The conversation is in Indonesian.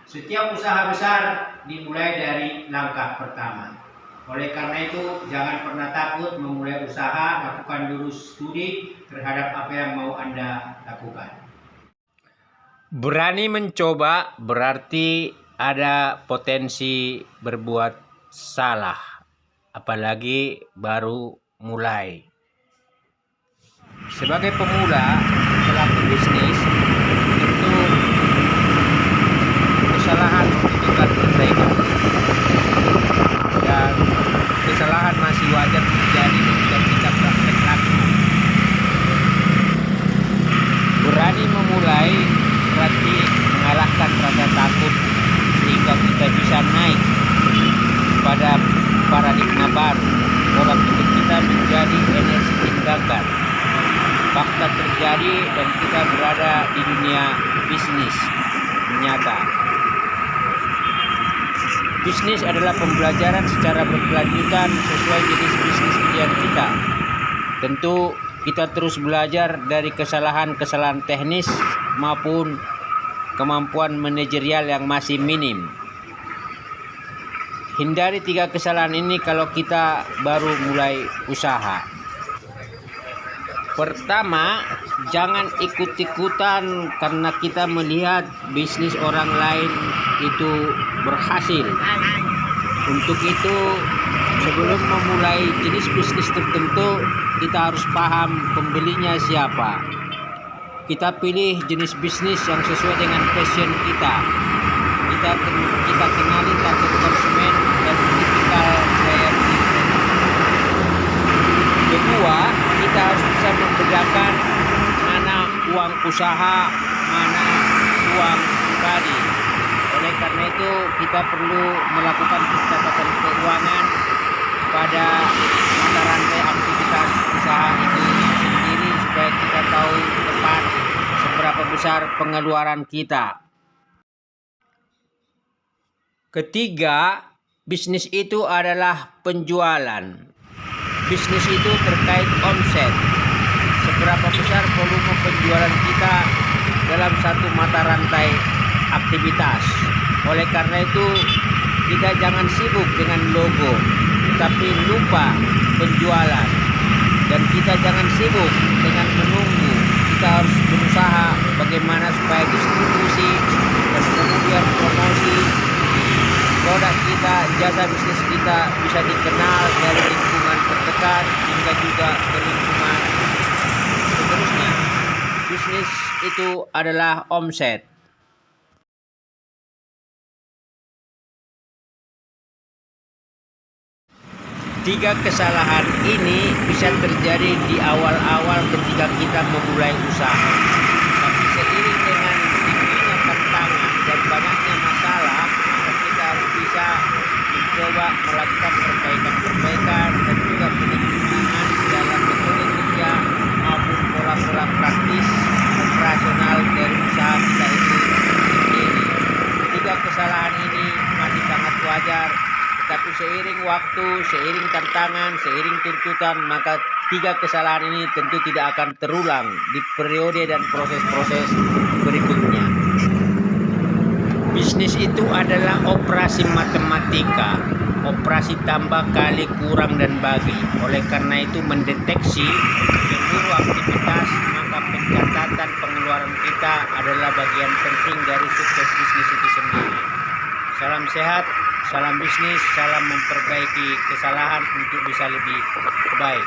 Setiap usaha besar dimulai dari langkah pertama. Oleh karena itu, jangan pernah takut memulai usaha, lakukan dulu studi terhadap apa yang mau Anda lakukan. Berani mencoba berarti ada potensi berbuat salah, apalagi baru mulai. Sebagai pemula, pelaku bisnis, itu kesalahan membutuhkan perbaikan. Dan kesalahan masih wajar terjadi ketika kita praktek lagi. Berani memulai berarti mengalahkan rasa takut sehingga kita bisa naik pada paradigma baru. Pola pikir kita menjadi energi tindakan. Fakta terjadi dan kita berada di dunia bisnis nyata. Bisnis adalah pembelajaran secara berkelanjutan sesuai jenis bisnis pilihan kita. Tentu kita terus belajar dari kesalahan-kesalahan teknis maupun kemampuan manajerial yang masih minim. Hindari 3 kesalahan ini kalau kita baru mulai usaha. Pertama, jangan ikut-ikutan karena kita melihat bisnis orang lain itu berhasil. Untuk itu, sebelum memulai jenis bisnis tertentu, kita harus paham pembelinya siapa. Kita pilih jenis bisnis yang sesuai dengan passion kita. Kita kenali target konsumen dan tipikal daya beli. Kedua, kita harus bisa membedakan mana uang usaha, mana uang pribadi. Oleh karena itu, kita perlu melakukan pencatatan keuangan pada mata rantai aktivitas usaha itu sendiri supaya kita tahu tepat seberapa besar pengeluaran kita. Ketiga, bisnis itu adalah penjualan. Bisnis itu terkait omset. Seberapa besar volume penjualan kita dalam satu mata rantai aktivitas. Oleh karena itu, kita jangan sibuk dengan logo, tapi lupa penjualan. Dan kita jangan sibuk dengan menunggu. Kita harus berusaha bagaimana supaya distribusi dan kemudian promosi produk kita, jasa bisnis kita bisa dikenal dari lingkungan terdekat hingga juga ke lingkungan seterusnya. Bisnis itu adalah omset. Tiga kesalahan ini bisa terjadi di awal-awal ketika kita memulai usaha. Tapi seiring dengan tingginya tantangan dan banyaknya masalah, maka kita harus bisa mencoba melakukan perbaikan dan juga penyempurnaan dalam metode kerja maupun pola-pola praktis operasional dari usaha kita itu sendiri. Tiga kesalahan ini masih sangat wajar. Tapi seiring waktu, seiring tantangan, seiring tuntutan, maka tiga kesalahan ini tentu tidak akan terulang di periode dan proses-proses berikutnya. Bisnis itu adalah operasi matematika, operasi tambah kali kurang dan bagi. Oleh karena itu mendeteksi seluruh aktivitas, maka pencatatan pengeluaran kita adalah bagian penting dari sukses bisnis itu sendiri. Salam sehat. Salam bisnis, salam memperbaiki kesalahan untuk bisa lebih baik.